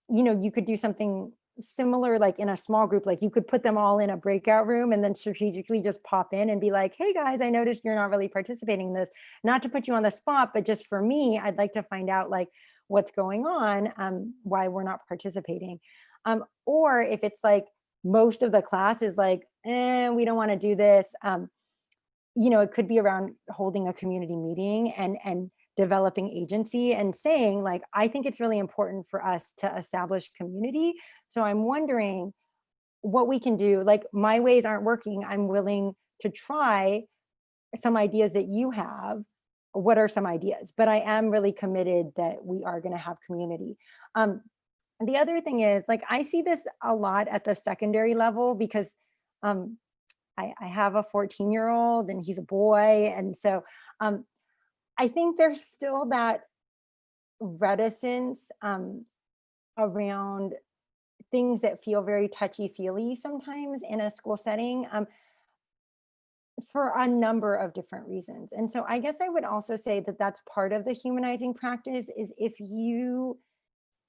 you could do something similar, like in a small group, like you could put them all in a breakout room and then strategically just pop in and be like, hey guys, I noticed you're not really participating in this. Not to put you on the spot, but just for me, I'd like to find out like what's going on, why we're not participating. Or if it's like most of the class is like, we don't want to do this. It could be around holding a community meeting and developing agency and saying like, I think it's really important for us to establish community. So I'm wondering what we can do. Like my ways aren't working. I'm willing to try some ideas that you have. What are some ideas? But I am really committed that we are going to have community. The other thing is like, I see this a lot at the secondary level because I have a 14-year-old and he's a boy. And so I think there's still that reticence around things that feel very touchy-feely sometimes in a school setting, for a number of different reasons. And so I guess I would also say that that's part of the humanizing practice, is if you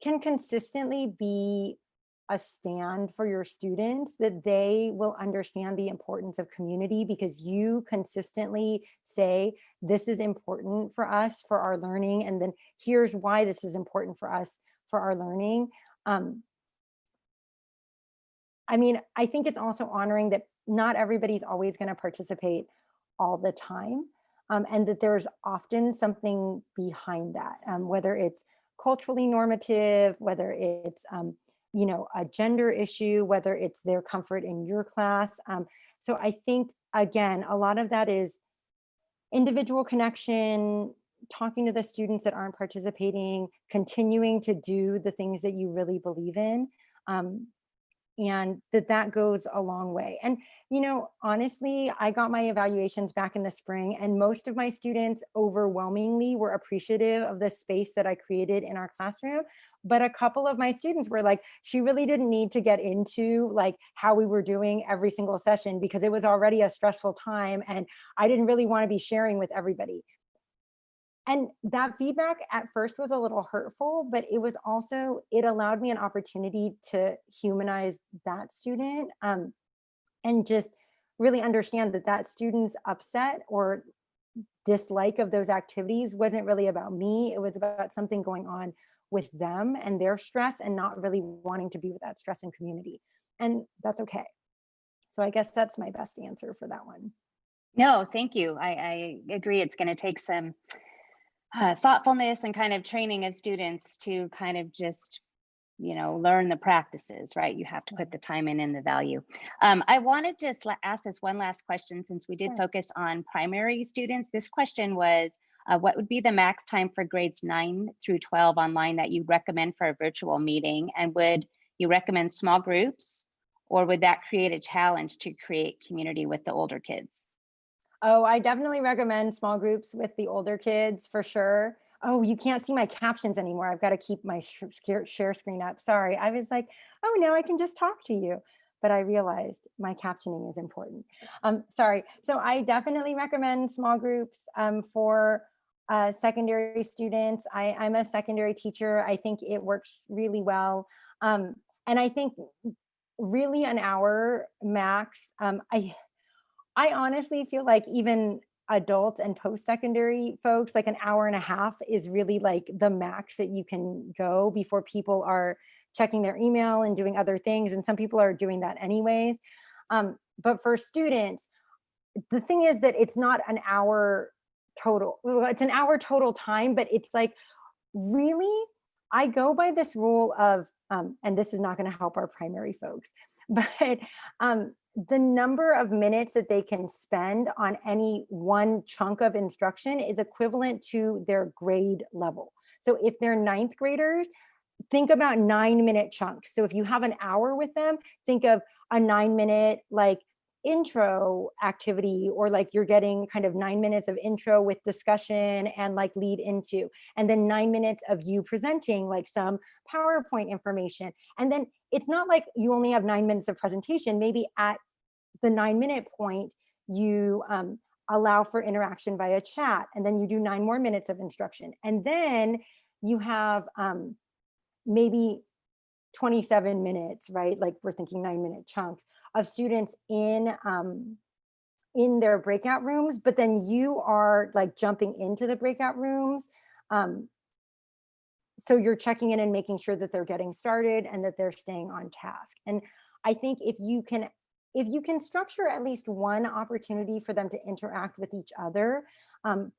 can consistently be a stand for your students, that they will understand the importance of community, because you consistently say, this is important for us for our learning, and then here's why this is important for us for our learning. I mean, I think it's also honoring that not everybody's always going to participate all the time, and that there's often something behind that, whether it's culturally normative, whether it's you know, a gender issue, whether it's their comfort in your class. So I think, again, a lot of that is individual connection, talking to the students that aren't participating, continuing to do the things that you really believe in. And that goes a long way. And, you know, honestly, I got my evaluations back in the spring, and most of my students overwhelmingly were appreciative of the space that I created in our classroom. But a couple of my students were like, she really didn't need to get into like how we were doing every single session, because it was already a stressful time and I didn't really want to be sharing with everybody. And that feedback at first was a little hurtful, but it was also, it allowed me an opportunity to humanize that student, and just really understand that that student's upset or dislike of those activities wasn't really about me. It was about something going on with them and their stress, and not really wanting to be with that stress in community. And that's okay. So I guess that's my best answer for that one. No, thank you. I agree. It's going to take some thoughtfulness and kind of training of students to kind of just, you know, learn the practices, right? You have to put the time in and the value. I want to just ask this one last question, since we did focus on primary students. This question was, what would be the max time for grades 9 through 12 online that you recommend for a virtual meeting? And would you recommend small groups, or would that create a challenge to create community with the older kids? Oh, I definitely recommend small groups with the older kids for sure. Oh, you can't see my captions anymore. I've got to keep my share screen up. Sorry. I was like, oh, now I can just talk to you. But I realized my captioning is important. Sorry. So I definitely recommend small groups for secondary students. I'm a secondary teacher. I think it works really well. And I think really an hour max. I honestly feel like even adults and post-secondary folks, like an hour and a half is really like the max that you can go before people are checking their email and doing other things. And some people are doing that anyways. But for students, the thing is that it's not an hour total. Well, it's an hour total time, but it's like, really, I go by this rule of, and this is not going to help our primary folks, but the number of minutes that they can spend on any one chunk of instruction is equivalent to their grade level. So if they're ninth graders, think about 9-minute chunks. So if you have an hour with them, think of a 9-minute like intro activity, or like you're getting kind of 9 minutes of intro with discussion and like lead into, and then 9 minutes of you presenting like some PowerPoint information. And then it's not like you only have 9 minutes of presentation. Maybe at the 9-minute point, you allow for interaction via chat, and then you do 9 more minutes of instruction. And then you have maybe 27 minutes, right? Like we're thinking 9-minute chunks of students in their breakout rooms, but then you are like jumping into the breakout rooms. So you're checking in and making sure that they're getting started and that they're staying on task. And I think if you can structure at least one opportunity for them to interact with each other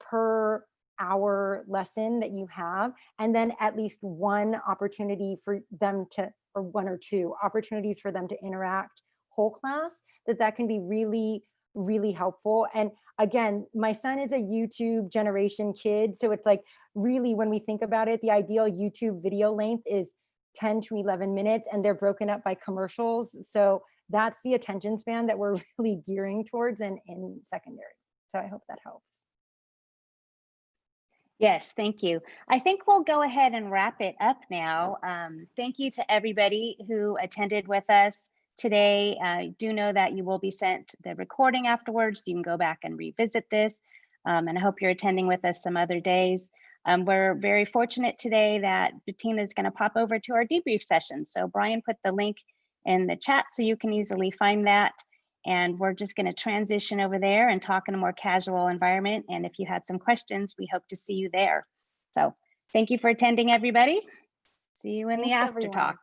per hour lesson that you have, and then at least one opportunity for them to, or 1 or 2 opportunities for them to interact whole class, that can be really, really helpful. And again, my son is a YouTube generation kid. So it's like, really, when we think about it, the ideal YouTube video length is 10 to 11 minutes, and they're broken up by commercials. So that's the attention span that we're really gearing towards in secondary. So I hope that helps. Yes, thank you. I think we'll go ahead and wrap it up now. Thank you to everybody who attended with us today. Do know that you will be sent the recording afterwards. You can go back and revisit this. And I hope you're attending with us some other days. We're very fortunate today that Bettina is going to pop over to our debrief session. So Brian put the link in the chat so you can easily find that. And we're just going to transition over there and talk in a more casual environment. And if you had some questions, we hope to see you there. So thank you for attending, everybody. See you in the Thanks, after everyone. talk.